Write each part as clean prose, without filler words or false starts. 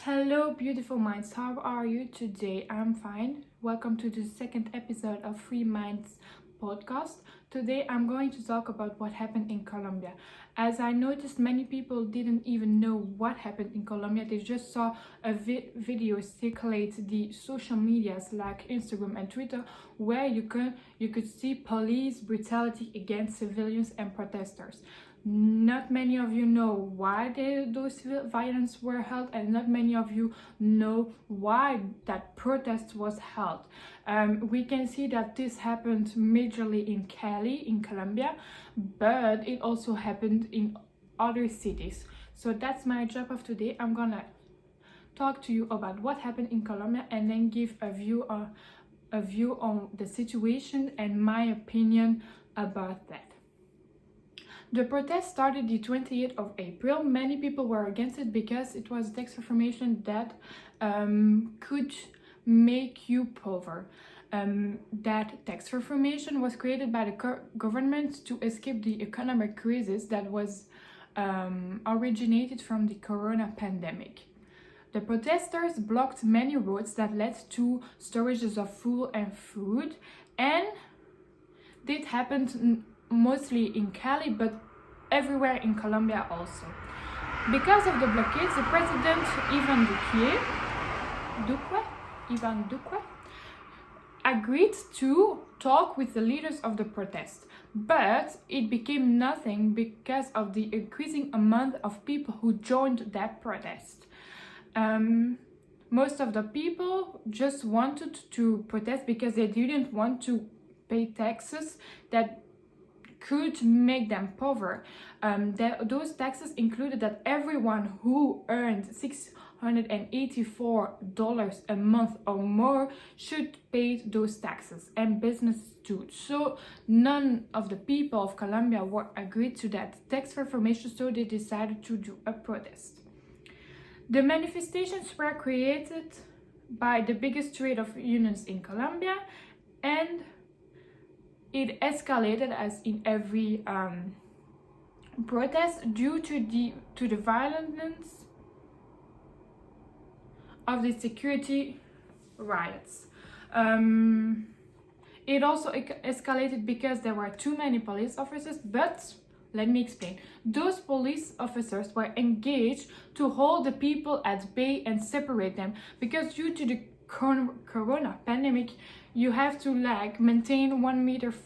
Hello, beautiful minds. How are you today? I'm fine. Welcome to the second episode of Free Minds podcast. Today, I'm going to talk about what happened in Colombia. As I noticed, many people didn't even know what happened in Colombia. They just saw a video circulate the social medias like Instagram and Twitter, where you could see police brutality against civilians and protesters. Not many of you know why those violence were held, and not many of you know why that protest was held. We can see that this happened majorly in Cali, in Colombia, but it also happened in other cities. So that's my job of today. I'm gonna talk to you about what happened in Colombia and then give a view on the situation and my opinion about that. The protest started the 28th of April. Many people were against it because it was tax reformation that could make you poor. That tax reformation was created by the government to escape the economic crisis that was originated from the corona pandemic. The protesters blocked many roads that led to storages of fuel and food, and this happened mostly in Cali, but everywhere in Colombia also. Because of the blockades, the president Ivan Duque agreed to talk with the leaders of the protest, but it became nothing because of the increasing amount of people who joined that protest. Most of the people just wanted to protest because they didn't want to pay taxes that could make them poor. Those taxes included that everyone who earned $684 a month or more should pay those taxes, and businesses too. So none of the people of Colombia were agreed to that tax reformation, so they decided to do a protest. The manifestations were created by the biggest trade of unions in Colombia, and it escalated as in every protest due to the violence of the security riots. It also escalated because there were too many police officers, but let me explain. Those police officers were engaged to hold the people at bay and separate them, because due to the corona pandemic, you have to maintain 1.50 meters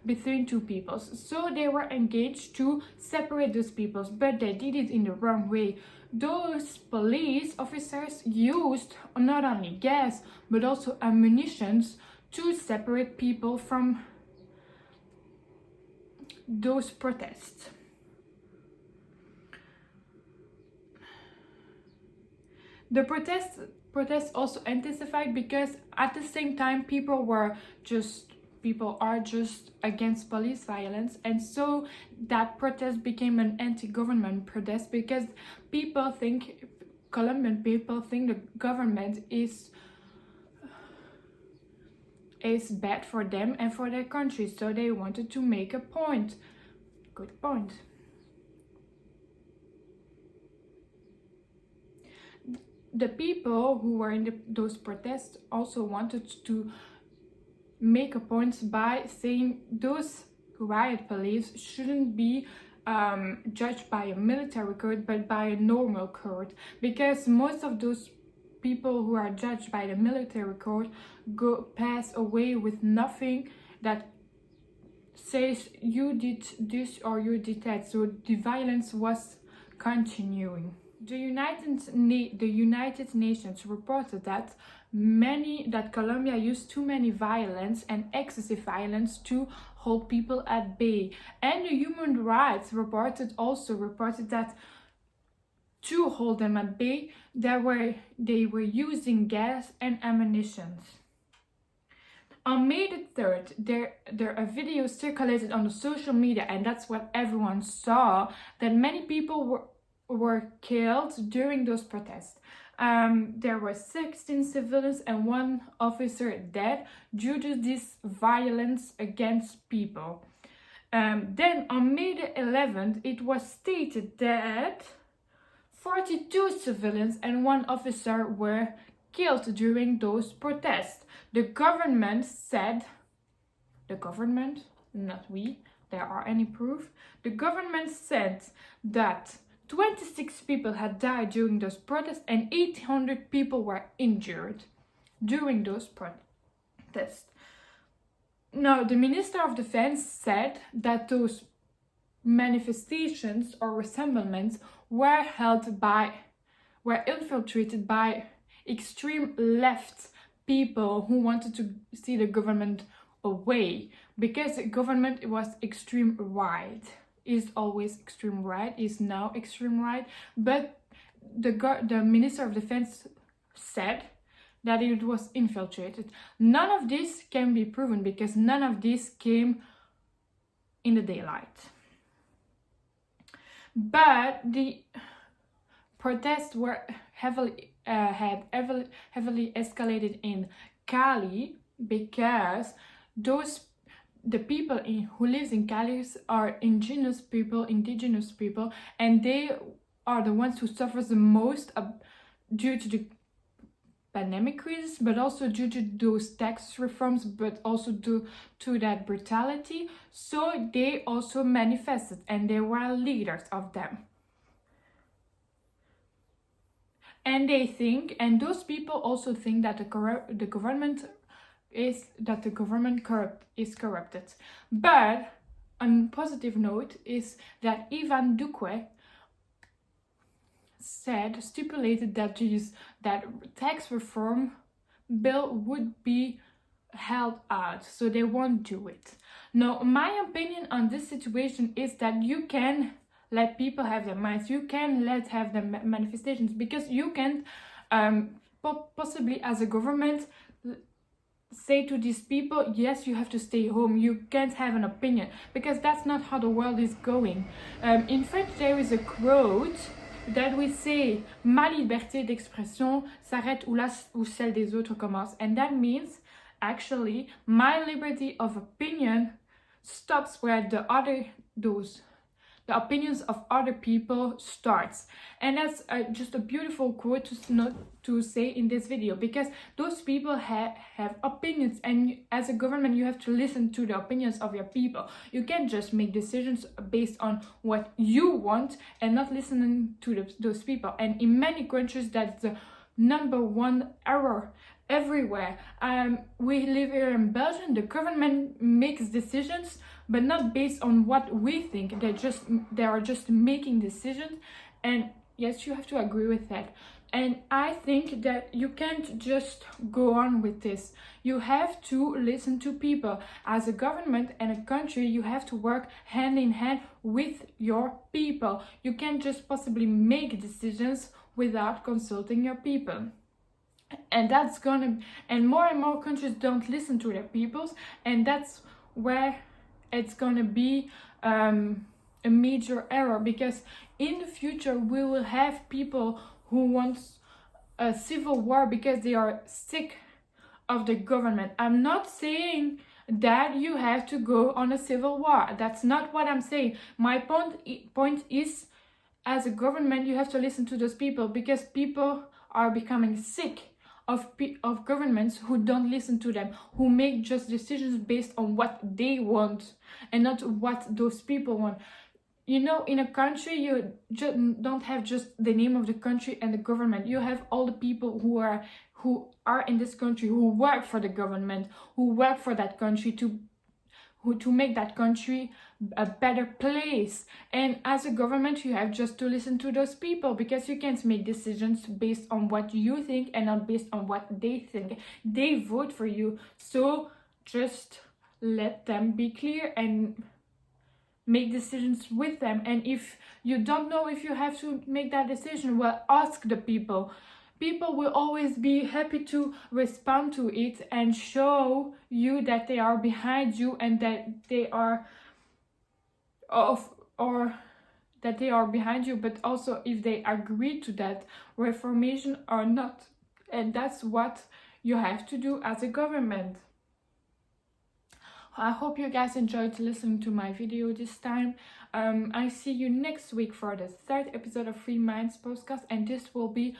between two people. So they were engaged to separate those people, but they did it in the wrong way. Those police officers used not only gas but also ammunition to separate people from those protests. The protests also intensified because at the same time people are just against police violence, and so that protest became an anti-government protest because Colombian people think the government is bad for them and for their country, so they wanted to make a point. Good point. The people who were in those protests also wanted to make a point by saying those riot police shouldn't be judged by a military court but by a normal court, because most of those people who are judged by the military court pass away with nothing that says you did this or you did that, so the violence was continuing. The United Nations reported that Colombia used too many violence and excessive violence to hold people at bay, and the Human Rights also reported that to hold them at bay, they were using gas and ammunition. On May the 3rd, a video circulated on the social media, and that's what everyone saw, that many people were killed during those protests. There were 16 civilians and 1 officer dead due to this violence against people. Then on May the 11th, it was stated that 42 civilians and one officer were killed during those protests. The government said, the government, not we, there are any proof, the government said that 26 people had died during those protests and 800 people were injured during those protests. Now, the Minister of Defense said that those manifestations or rassemblements were infiltrated by extreme left people who wanted to see the government away, because the government was extreme right, is always extreme right, is now extreme right, but the Minister of Defense said that it was infiltrated. None of this can be proven because none of this came in the daylight. But the protests were heavily escalated in Cali because the people who lives in Cali are indigenous people, and they are the ones who suffer the most due to the pandemic crisis, but also due to those tax reforms, but also due to that brutality. So they also manifested, and they were leaders of them. And they think, and those people also think that the government is corrupted. But on a positive note is that Ivan Duque stipulated that tax reform bill would be held out, so they won't do it. Now, my opinion on this situation is that you can let people have their minds, you can have the manifestations, because you can't possibly as a government say to these people, yes, you have to stay home, you can't have an opinion, because that's not how the world is going. In French there is a quote that we say, ma liberté d'expression s'arrête où celle des autres commence, and that means actually my liberty of opinion stops where the opinions of other people starts. And that's just a beautiful quote to say in this video, because those people have opinions, and as a government you have to listen to the opinions of your people. You can't just make decisions based on what you want and not listening to those people. And in many countries that's the number one error everywhere. We live here in Belgium, the government makes decisions but not based on what we think. They are just making decisions, and yes, you have to agree with that. And I think that you can't just go on with this. You have to listen to people. As a government and a country, you have to work hand in hand with your people. You can't just possibly make decisions without consulting your people. And more countries don't listen to their peoples, and that's where it's gonna be a major error, because in the future we will have people who want a civil war because they are sick of the government. I'm not saying that you have to go on a civil war. That's not what I'm saying. My point is, as a government you have to listen to those people, because people are becoming sick of governments who don't listen to them, who make just decisions based on what they want and not what those people want. You know, in a country you don't have just the name of the country and the government. You have all the people who are in this country, who work for the government, who work for that country to make that country a better place. And as a government you have just to listen to those people, because you can't make decisions based on what you think and not based on what they think. They vote for you, so just let them be clear and make decisions with them. And if you don't know if you have to make that decision, well, ask the people. People will always be happy to respond to it and show you that they are behind you and that they are behind you, but also if they agree to that reformation or not. And that's what you have to do as a government. I hope you guys enjoyed listening to my video this time. I see you next week for the third episode of Free Minds podcast, and this will be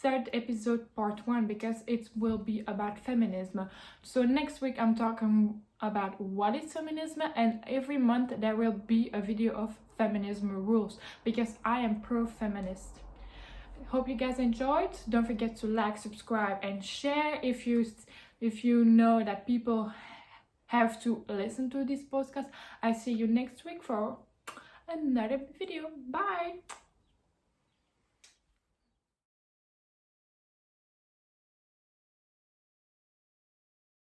third episode part 1 because it will be about feminism. So next week I'm talking about what is feminism, and every month there will be a video of feminism rules because I am pro-feminist. Hope you guys enjoyed. Don't forget to like, subscribe, and share if you know that people have to listen to this podcast. I see you next week for another video. Bye.